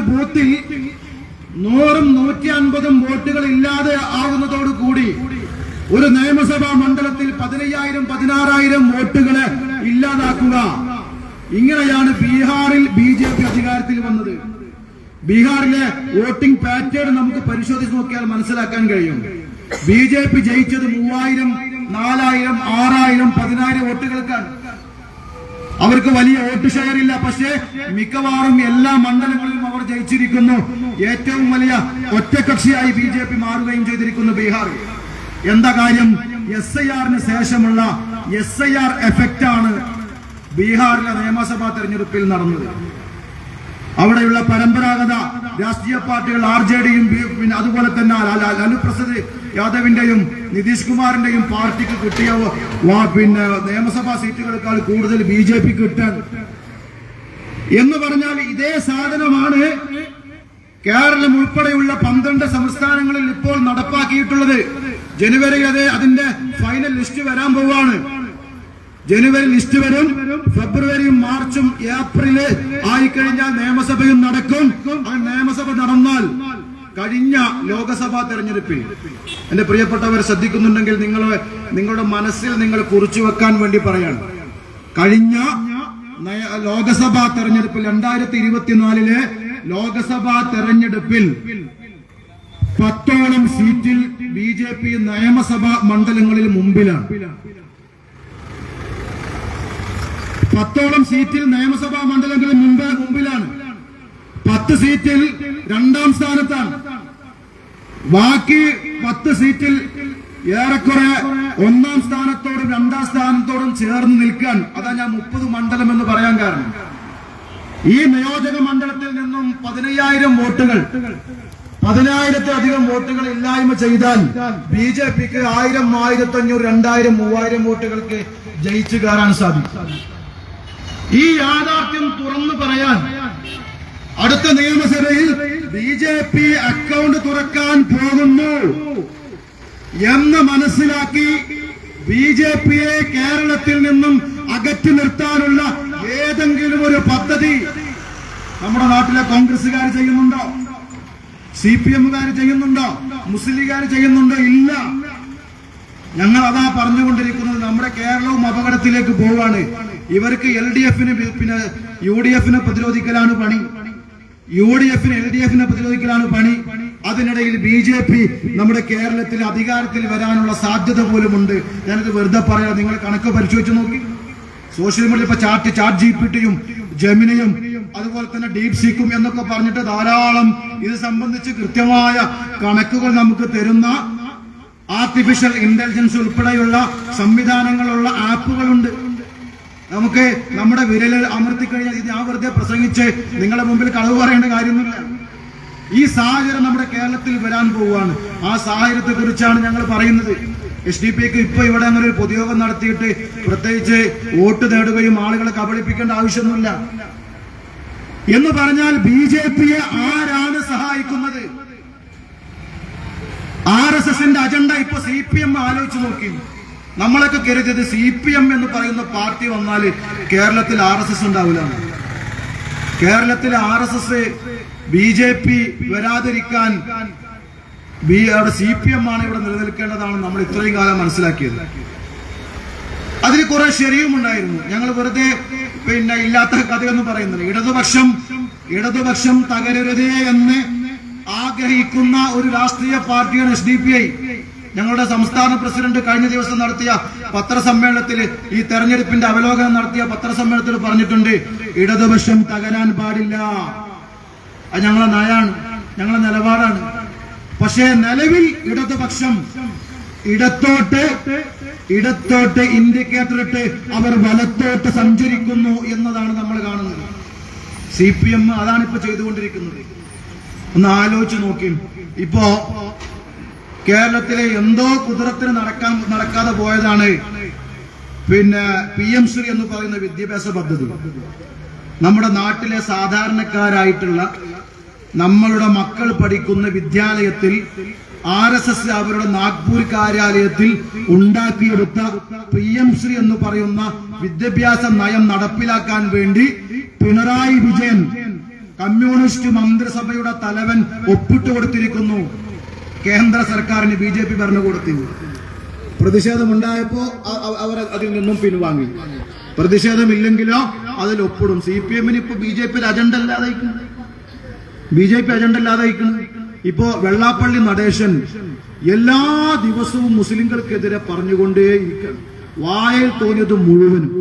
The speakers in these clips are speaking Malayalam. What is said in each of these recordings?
ബൂത്തിൽ 100-ഉം 150-ഉം വോട്ടുകൾ ഇല്ലാതെ ആകുന്നതോടുകൂടി ഒരു നിയമസഭാ മണ്ഡലത്തിൽ 15,000-16,000 വോട്ടുകളെ ഇല്ലാതാക്കുക. ഇങ്ങനെയാണ് ബീഹാറിൽ BJP അധികാരത്തിൽ വന്നത്. ബീഹാറിലെ വോട്ടിംഗ് പാറ്റേൺ നമുക്ക് പരിശോധിച്ച് നോക്കിയാൽ മനസ്സിലാക്കാൻ കഴിയും. BJP ജയിച്ചത് 3,000, 4,000, 6,000, 10,000 വോട്ടുകൾക്കാണ്. അവർക്ക് വലിയ വോട്ട് ഷെയർ ഇല്ല. പക്ഷേ മിക്കവാറും എല്ലാ മണ്ഡലങ്ങളിലും അവർ ജയിച്ചിരിക്കുന്നു. ഏറ്റവും വലിയ ഒറ്റകക്ഷിയായി BJP മാറുകയും ചെയ്തിരിക്കുന്നു ബീഹാറിൽ. എന്താ കാര്യം? SIR-ന് ശേഷമുള്ള SIR എഫക്റ്റ് ആണ് ബീഹാറിലെ നിയമസഭാ തെരഞ്ഞെടുപ്പിൽ നടന്നത്. അവിടെയുള്ള പരമ്പരാഗത രാഷ്ട്രീയ പാർട്ടികൾ RJD-യും പിന്നെ അതുപോലെ തന്നെ ലാലു പ്രസാദ് യാദവിന്റെയും നിതീഷ് കുമാറിന്റെയും പാർട്ടിക്ക് കിട്ടിയ പിന്നെ നിയമസഭാ സീറ്റുകളെക്കാൾ കൂടുതൽ BJP കിട്ടാൻ എന്ന് പറഞ്ഞാൽ ഇതേ സാധനമാണ് കേരളം ഉൾപ്പെടെയുള്ള 12 സംസ്ഥാനങ്ങളിൽ ഇപ്പോൾ നടപ്പാക്കിയിട്ടുള്ളത്. ജനുവരി അതിന്റെ ഫൈനൽ ലിസ്റ്റ് വരാൻ പോവാണ്. ജനുവരി ലിസ്റ്റ് വരും. ഫെബ്രുവരിയും മാർച്ചും ഏപ്രില് ആയിക്കഴിഞ്ഞാൽ നിയമസഭയും നടക്കും. ആ നിയമസഭ നടന്നാൽ കഴിഞ്ഞ ലോക്സഭാ തെരഞ്ഞെടുപ്പിൽ എന്റെ പ്രിയപ്പെട്ടവർ ശ്രദ്ധിക്കുന്നുണ്ടെങ്കിൽ നിങ്ങളുടെ മനസ്സിൽ നിങ്ങൾ കുറിച്ചു വെക്കാൻ വേണ്ടി പറയാണ്. കഴിഞ്ഞ ലോക്സഭാ തെരഞ്ഞെടുപ്പിൽ 2024-ലെ ലോക്സഭാ തെരഞ്ഞെടുപ്പിൽ 10ഓളം സീറ്റിൽ BJP നിയമസഭാ മണ്ഡലങ്ങളിൽ മുമ്പിലാണ്. 10ഓളം സീറ്റിൽ നിയമസഭാ മണ്ഡലങ്ങളിൽ മുമ്പിലാണ്. 10 സീറ്റിൽ 2ാം സ്ഥാനത്താണ്. ബാക്കി 10 സീറ്റിൽ ഏറെക്കുറെ 1ാം സ്ഥാനത്തോടും 2ാം സ്ഥാനത്തോടും ചേർന്ന് നിൽക്കാൻ. അതാ ഞാൻ 30 മണ്ഡലം എന്ന് പറയാൻ കാരണം. ഈ നിയോജക മണ്ഡലത്തിൽ നിന്നും 15,000 വോട്ടുകൾ 10,000-ലധികം വോട്ടുകൾ ഇല്ലായ്മ ചെയ്താൽ BJPക്ക് 1,000, 1,500, 2,000, 3,000 വോട്ടുകൾക്ക് ജയിച്ചു കയറാൻ സാധിക്കും. ഈ യാഥാർത്ഥ്യം തുറന്നു പറയാൻ അടുത്ത നിയമസഭയിൽ BJP അക്കൗണ്ട് തുറക്കാൻ പോകുന്നു എന്ന് മനസ്സിലാക്കി BJPയെ കേരളത്തിൽ നിന്നും അകറ്റി നിർത്താനുള്ള ഏതെങ്കിലും ഒരു പദ്ധതി നമ്മുടെ നാട്ടിലെ കോൺഗ്രസുകാർ ചെയ്യുന്നുണ്ടോ? CPM-കാർ ചെയ്യുന്നുണ്ടോ? മുസ്ലിം ലീഗുകാർ ചെയ്യുന്നുണ്ടോ? ഇല്ല. ഞങ്ങൾ അതാ പറഞ്ഞുകൊണ്ടിരിക്കുന്നത്. നമ്മുടെ കേരളവും അപകടത്തിലേക്ക് പോവാണ്. ഇവർക്ക് LDF-ന് പിന്നെ UDF-നെ പ്രതിരോധിക്കലാണ് പണി. UDF-ന് LDF-നെ പ്രതിരോധിക്കലാണ് പണി. അതിനിടയിൽ BJP നമ്മുടെ കേരളത്തിൽ അധികാരത്തിൽ വരാനുള്ള സാധ്യത പോലുമുണ്ട്. ഞാനിത് വെറുതെ പറയാം. നിങ്ങൾ കണക്ക് പരിശോധിച്ച് നോക്കി. സോഷ്യൽ മീഡിയ ഇപ്പൊ ചാറ്റ് GPT-യും ജെമിനിയും അതുപോലെ തന്നെ DeepSeek-ഉം എന്നൊക്കെ പറഞ്ഞിട്ട് ധാരാളം ഇത് സംബന്ധിച്ച് കൃത്യമായ കണക്കുകൾ നമുക്ക് തരുന്ന ആർട്ടിഫിഷ്യൽ ഇന്റലിജൻസ് ഉൾപ്പെടെയുള്ള സംവിധാനങ്ങളുള്ള ആപ്പുകളുണ്ട്. നമുക്ക് നമ്മുടെ വിരലിൽ അമർത്തിക്കഴിഞ്ഞാൽ ഇത് ഞാൻ വെറുതെ പ്രസംഗിച്ച് നിങ്ങളുടെ മുമ്പിൽ കളവ് പറയേണ്ട കാര്യമൊന്നുമില്ല. ഈ സാഹചര്യം നമ്മുടെ കേരളത്തിൽ വരാൻ പോവുകയാണ്. ആ സാഹചര്യത്തെ കുറിച്ചാണ് ഞങ്ങൾ പറയുന്നത്. SDP-ക്ക് ഇപ്പൊ ഇവിടെ അങ്ങനെ ഒരു പൊതുയോഗം നടത്തിയിട്ട് പ്രത്യേകിച്ച് വോട്ട് നേടുകയും ആളുകളെ കബളിപ്പിക്കേണ്ട ആവശ്യമൊന്നുമില്ല. എന്ന് പറഞ്ഞാൽ BJPയെ ആരാണ് സഹായിക്കുന്നത്? RSS-ന്റെ അജണ്ട ഇപ്പൊ CPM ആലോചിച്ച് നോക്കി. നമ്മളൊക്കെ കരുതിയത് CPM എന്ന് പറയുന്ന പാർട്ടി വന്നാൽ കേരളത്തിൽ RSS ഉണ്ടാവില്ല. കേരളത്തിൽ RSS BJP വരാതിരിക്കാൻ അവിടെ CPM ആണ് ഇവിടെ നിലനിൽക്കേണ്ടതാണ് നമ്മൾ ഇത്രയും കാലം മനസ്സിലാക്കിയത്. അതിന് കുറെ ശരിയും ഉണ്ടായിരുന്നു. ഞങ്ങൾ വെറുതെ പിന്നെ ഇല്ലാത്ത കഥയൊന്നും പറയുന്നില്ല. ഇടതുപക്ഷം തകരരുതേ എന്ന് ആഗ്രഹിക്കുന്ന ഒരു രാഷ്ട്രീയ പാർട്ടിയാണ് SDPI. ഞങ്ങളുടെ സംസ്ഥാന പ്രസിഡന്റ് കഴിഞ്ഞ ദിവസം നടത്തിയ പത്രസമ്മേളനത്തിൽ ഈ തെരഞ്ഞെടുപ്പിന്റെ അവലോകനം നടത്തിയ പത്രസമ്മേളനത്തിൽ പറഞ്ഞിട്ടുണ്ട്, ഇടതുപക്ഷം തകരാൻ പാടില്ല. അത് ഞങ്ങളെ നയാണ്, ഞങ്ങളെ നിലപാടാണ്. പക്ഷേ നിലവിൽ ഇടതുപക്ഷം ഇടത്തോട്ട് ഇൻഡിക്കേറ്റർ ഇട്ട് അവർ വലത്തോട്ട് സഞ്ചരിക്കുന്നു എന്നതാണ് നമ്മൾ കാണുന്നത്. CPM അതാണ് ഇപ്പൊ ചെയ്തുകൊണ്ടിരിക്കുന്നത്. ഒന്ന് ആലോചിച്ച് നോക്കി. ഇപ്പോ കേരളത്തിലെ എന്തോ കുതിരത്തിന് നടക്കാതെ പോയതാണ് പിന്നെ PM ശ്രീ എന്ന് പറയുന്ന വിദ്യാഭ്യാസ പദ്ധതി. നമ്മുടെ നാട്ടിലെ സാധാരണക്കാരായിട്ടുള്ള നമ്മളുടെ മക്കൾ പഠിക്കുന്ന വിദ്യാലയത്തിൽ RSS അവരുടെ നാഗ്പൂർ കാര്യാലയത്തിൽ ഉണ്ടാക്കിയെടുത്ത PM ശ്രീ എന്ന് പറയുന്ന വിദ്യാഭ്യാസ നയം നടപ്പിലാക്കാൻ വേണ്ടി പിണറായി വിജയൻ കമ്മ്യൂണിസ്റ്റ് മന്ത്രിസഭയുടെ തലവൻ ഒപ്പിട്ട് കൊടുത്തിരിക്കുന്നു കേന്ദ്ര സർക്കാരിന് BJP ഭരണകൂടത്തിന്. പ്രതിഷേധമുണ്ടായപ്പോ അവർ അതിൽ നിന്നും പിൻവാങ്ങി. പ്രതിഷേധമില്ലെങ്കിലോ അതിൽ ഒപ്പിടും. CPM-ന് ഇപ്പൊ BJP അജണ്ട അല്ലാതായിക്കുന്നു. ഇപ്പോ വെള്ളാപ്പള്ളി നടേശൻ എല്ലാ ദിവസവും മുസ്ലിങ്ങൾക്കെതിരെ പറഞ്ഞുകൊണ്ടേയിരിക്കണം, വായിൽ തോന്നിയത് മുഴുവനും.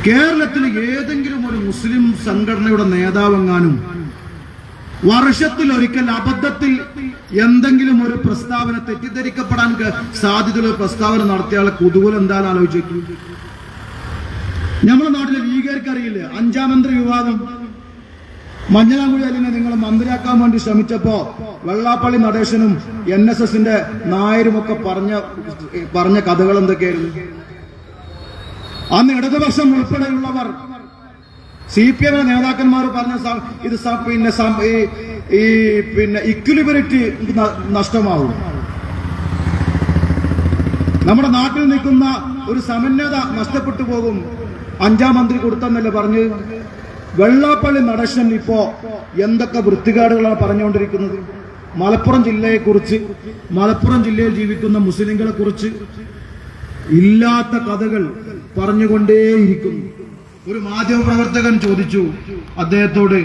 കേരളത്തിൽ ഏതെങ്കിലും ഒരു മുസ്ലിം സംഘടനയുടെ നേതാവെങ്ങാനും വർഷത്തിലൊരിക്കൽ അബദ്ധത്തിൽ എന്തെങ്കിലും ഒരു പ്രസ്താവന തെറ്റിദ്ധരിക്കപ്പെടാൻ സാധ്യതയുള്ള പ്രസ്താവന നടത്തിയാളെ കുതൂഹലം എന്താണെന്ന് ആലോചിക്കും. നമ്മുടെ നാട്ടിലെ ലീഗർക്ക് അറിയില്ലേ, 5ാം മന്ത്രി വിവാദം. മഞ്ഞളാംകുഴി അലിനെ നിങ്ങൾ മന്ത്രിയാക്കാൻ വേണ്ടി ശ്രമിച്ചപ്പോ വെള്ളാപ്പള്ളി നടേശനും NSSന്റെ നായരുമൊക്കെ പറഞ്ഞ കഥകൾ എന്തൊക്കെയായിരുന്നു? അന്ന് ഇടതുപക്ഷം ഉൾപ്പെടെയുള്ളവർ CPM നേതാക്കന്മാർ പറഞ്ഞ ഇത് പിന്നെ ഇക്വിലിബറിറ്റി നഷ്ടമാവും, നമ്മുടെ നാട്ടിൽ നിൽക്കുന്ന ഒരു സമന്വയത നഷ്ടപ്പെട്ടു പോകും. 5ാം മന്ത്രി കൊടുത്തെന്നല്ലേ പറഞ്ഞ്. വെള്ളാപ്പള്ളി നടേശൻ ഇപ്പോ എന്തൊക്കെ വൃത്തികേടുകളാണ് പറഞ്ഞുകൊണ്ടിരിക്കുന്നത്. മലപ്പുറം ജില്ലയെക്കുറിച്ച്, മലപ്പുറം ജില്ലയിൽ ജീവിക്കുന്ന മുസ്ലിങ്ങളെ കുറിച്ച് ഇല്ലാത്ത കഥകൾ പറഞ്ഞുകൊണ്ടേയിരിക്കുന്നു. ഒരു മാധ്യമപ്രവർത്തകൻ ചോദിച്ചു അദ്ദേഹത്തോട്,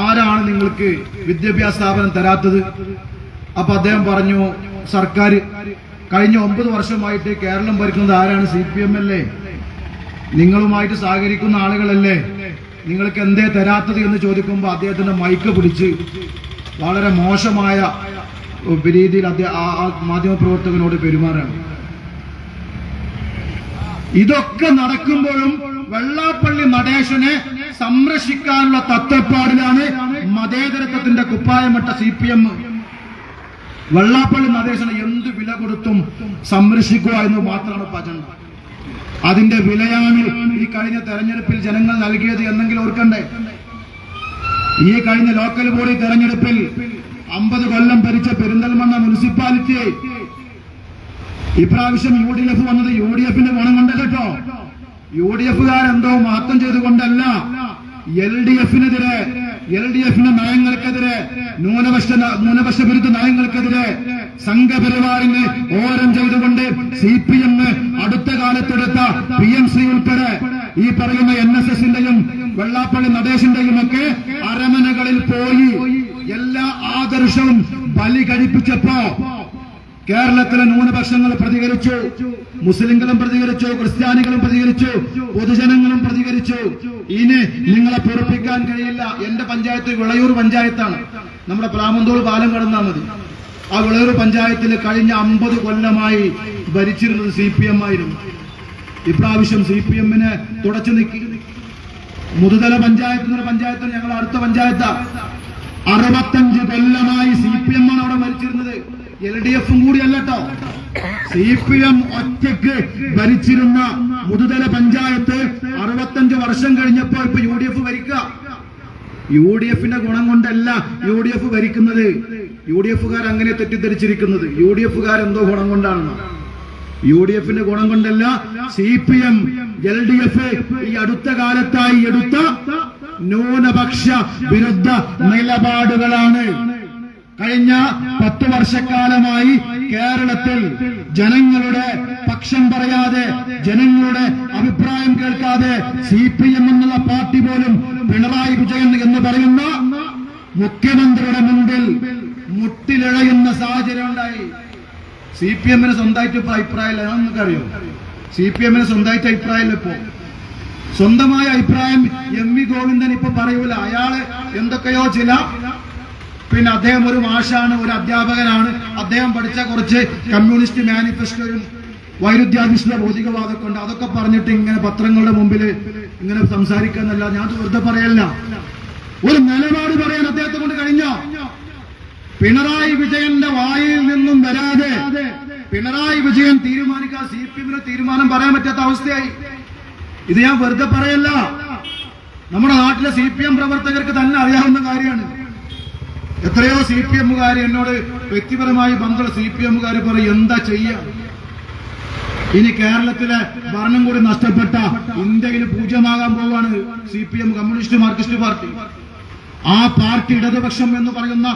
ആരാണ് നിങ്ങൾക്ക് വിദ്യാഭ്യാസ സ്ഥാപനം തരാത്തത്? അപ്പൊ അദ്ദേഹം പറഞ്ഞു, സർക്കാർ. കഴിഞ്ഞ 9 വർഷമായിട്ട് കേരളം ഭരിക്കുന്നത് ആരാണ്? CPM അല്ലേ? നിങ്ങളുമായിട്ട് സഹകരിക്കുന്ന ആളുകളല്ലേ? നിങ്ങൾക്ക് എന്തേ തരാത്തത് എന്ന് ചോദിക്കുമ്പോൾ അദ്ദേഹത്തിന്റെ മൈക്ക് പിടിച്ച് വളരെ മോശമായ രീതിയിൽ ആ മാധ്യമപ്രവർത്തകനോട് പെരുമാറാണ്. ഇതൊക്കെ നടക്കുമ്പോഴും വെള്ളാപ്പള്ളി നടേശനെ സംരക്ഷിക്കാനുള്ള തത്വപ്പാടിലാണ് മതേതരത്വത്തിന്റെ കുപ്പായമിട്ട CPM. വെള്ളാപ്പള്ളി നടേശനെ എന്ത് വില കൊടുത്തും സംരക്ഷിക്കുക എന്ന് മാത്രമാണ് അജണ്ട. അതിന്റെ വിലയാണ് ഈ കഴിഞ്ഞ തെരഞ്ഞെടുപ്പിൽ ജനങ്ങൾ നൽകിയത് എന്നെങ്കിലും ഓർക്കണ്ടേ. ഈ കഴിഞ്ഞ ലോക്കൽ ബോഡി തെരഞ്ഞെടുപ്പിൽ 50 കൊല്ലം ഭരിച്ച പെരിന്തൽമണ്ണ മുനിസിപ്പാലിറ്റി ഇപ്രാവശ്യം UDF വന്നത് UDFന്റെ ഗുണം കൊണ്ടല്ല കേട്ടോ. UDFകാരെന്തോ മഹത്വം ചെയ്തുകൊണ്ടല്ല, LDFന്റെ നയങ്ങൾക്കെതിരെ, ന്യൂനപക്ഷ വിരുദ്ധ നയങ്ങൾക്കെതിരെ സംഘപരിവാറിന് ഓരം ചെയ്തുകൊണ്ട് CPM അടുത്ത കാലത്തെടുത്ത PMC ഉൾപ്പെടെ ഈ പറയുന്ന NSSന്റെയും വെള്ളാപ്പള്ളി നടേശന്റെയും ഒക്കെ അരമനകളിൽ പോയി എല്ലാ ആദർശവും ബലി കഴിപ്പിച്ചപ്പോ കേരളത്തിലെ ന്യൂനപക്ഷങ്ങൾ പ്രതികരിച്ചു, മുസ്ലിങ്ങളും പ്രതികരിച്ചു, ക്രിസ്ത്യാനികളും പ്രതികരിച്ചു, പൊതുജനങ്ങളും പ്രതികരിച്ചു. ഇനി നിങ്ങളെ പൊറുപ്പിക്കാൻ കഴിയില്ല. എന്റെ പഞ്ചായത്ത് വിളയൂർ പഞ്ചായത്താണ്. നമ്മുടെ പ്ലാമന്തോൾ പാലം കടന്നാൽ മതി. ആ വിളയൂർ പഞ്ചായത്തിൽ കഴിഞ്ഞ 50 കൊല്ലമായി ഭരിച്ചിരുന്നത് CPM ആയിരുന്നു. ഇപ്രാവശ്യം CPM-നെ തുടച്ചു നീക്കി. മുതുതല പഞ്ചായത്ത് എന്ന പഞ്ചായത്താണ് ഞങ്ങൾ അടുത്ത പഞ്ചായത്താ. 65 കൊല്ലമായി CPM ആണ് അവിടെ ഭരിച്ചിരുന്നത്. LDF-ഉം കൂടിയല്ല കേട്ടോ. CPM ഒറ്റയ്ക്ക് ഭരിച്ചിരുന്ന മുതുതല പഞ്ചായത്ത് 65 വർഷം കഴിഞ്ഞപ്പോ ഇപ്പൊ UDF ഭരിക്കുക. UDFന്റെ ഗുണം കൊണ്ടല്ല UDF ഭരിക്കുന്നത്. UDFകാർ അങ്ങനെ തെറ്റിദ്ധരിച്ചിരിക്കുന്നത്. UDFകാരെന്തോ ഗുണം കൊണ്ടാണെന്ന്. UDFന്റെ ഗുണം കൊണ്ടല്ല. CPM LDF ഈ അടുത്ത കാലത്തായി എടുത്ത ന്യൂനപക്ഷ വിരുദ്ധ നിലപാടുകളാണ്. കഴിഞ്ഞ 10 വർഷക്കാലമായി കേരളത്തിൽ ജനങ്ങളുടെ പക്ഷം പറയാതെ, ജനങ്ങളുടെ അഭിപ്രായം കേൾക്കാതെ CPM എന്നുള്ള പാർട്ടി പോലും പിണറായി വിജയൻ എന്ന് പറയുന്ന മുഖ്യമന്ത്രിയുടെ മുമ്പിൽ മുട്ടിലിഴയുന്ന സാഹചര്യം ഉണ്ടായി. CPM-ന് സ്വന്തമായിട്ട് ഇപ്പൊ അഭിപ്രായമില്ല. നമുക്കറിയോ CPM-ന് സ്വന്തമായിട്ട് അഭിപ്രായമില്ല. ഇപ്പോ സ്വന്തമായ അഭിപ്രായം MV ഗോവിന്ദൻ ഇപ്പൊ പറയൂല. അയാള് എന്തൊക്കെയോ പിന്നെ അദ്ദേഹം ഒരു മാഷാണ്, ഒരു അധ്യാപകനാണ്. അദ്ദേഹം പഠിച്ച കുറച്ച് കമ്മ്യൂണിസ്റ്റ് മാനിഫെസ്റ്റോയും വൈരുദ്ധ്യാധിഷ്ഠിത ഭൗതികവാദമൊക്കെ ഉണ്ട്. അതൊക്കെ പറഞ്ഞിട്ട് ഇങ്ങനെ പത്രങ്ങളുടെ മുമ്പിൽ ഇങ്ങനെ സംസാരിക്കാന്നല്ല. ഞാൻ വെറുതെ പറയല്ല, ഒരു നിലപാട് പറയാൻ അദ്ദേഹത്തെ കൊണ്ട് കഴിഞ്ഞോ? പിണറായി വിജയന്റെ വായിൽ നിന്നും വരാതെ പിണറായി വിജയൻ തീരുമാനിക്കാൻ CPM-ന് തീരുമാനം പറയാൻ പറ്റാത്ത അവസ്ഥയായി. ഇത് ഞാൻ വെറുതെ പറയല്ല, നമ്മുടെ നാട്ടിലെ CPM പ്രവർത്തകർക്ക് തന്നെ അറിയാവുന്ന കാര്യമാണ്. എത്രയോ CPM-കാർ എന്നോട് വ്യക്തിപരമായി ബന്ധമുള്ള CPM-കാർ പറയും, എന്താ ചെയ്യാ, ഇനി കേരളത്തിലെ ഭരണം കൂടി നഷ്ടപ്പെട്ട ഇന്ത്യയിൽ പൂജ്യമാകാൻ പോവാണ് CPM, കമ്മ്യൂണിസ്റ്റ് മാർക്സിസ്റ്റ് പാർട്ടി. ആ പാർട്ടി ഇടതുപക്ഷം എന്ന് പറയുന്ന